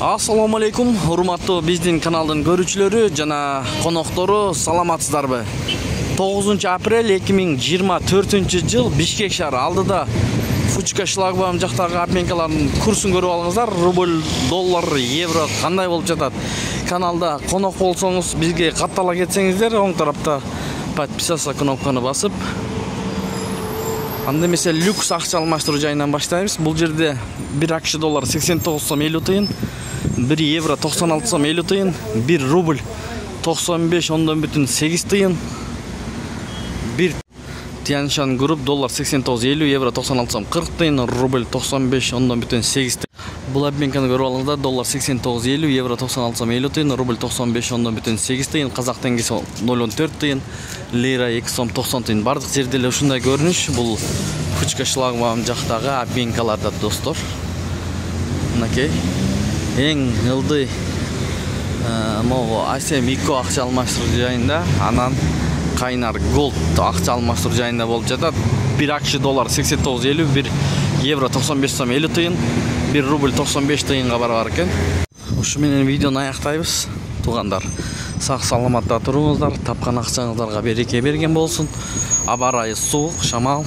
Assalamu алейкум, урматтуу биздин каналдын көрүүчүлөрү жана коноктору, саламатсыздарбы? 9 апрель 2024 жыл Бишкек шаары алдыда Фучка шлагбаум жактагы обменкалардын курсун көрүп алыңыздар. Рубль, доллар, евро кандай болуп жатат? Каналда конок болсоңуз, бизге каттала кетсеңиздер, оң тарапта подписаться кнопканы басып, анда эмесе люкс акча алмаштыруу жайынан баштайбыз. Бул жерде 1 акш доллар 89 сом 50 тыйын, 1 евро 96 сом 50 тыйын, 1 рубль 95,8 тыйын, 1 Тяньшан групп доллар 89,50, евро 96 сом 40 тыйын, рубль 95,8 тыйын. Бул обменканы көрүп алыңыздар. Доллар 89,50, евро 96 сом 50 тыйын, рубль 95,8 тыйын, казак теңгеси 0,14 тыйын, лира 2 сом 90 тыйын. Бардык жерде эле ушундай көрүнүш. Бул Фучка шлагбаум жактагы обменкаларда, достор. Мынакей эң ылдый могу ASM 2 акча алмаштыруу жайында, анан Кайнар Gold акча алмаштыруу жайында болуп жатат. 1 акш доллар 89,50, 1 евро 95 сом 50 тыйын, 1 рубль 95 тыйынга барабар экен. Ушу менен видеону аяктайбыз. Туугандар, сак саламатта туруңуздар, тапкан акчаңыздарга береке берген болсун. Аба ырайы суук, шамал.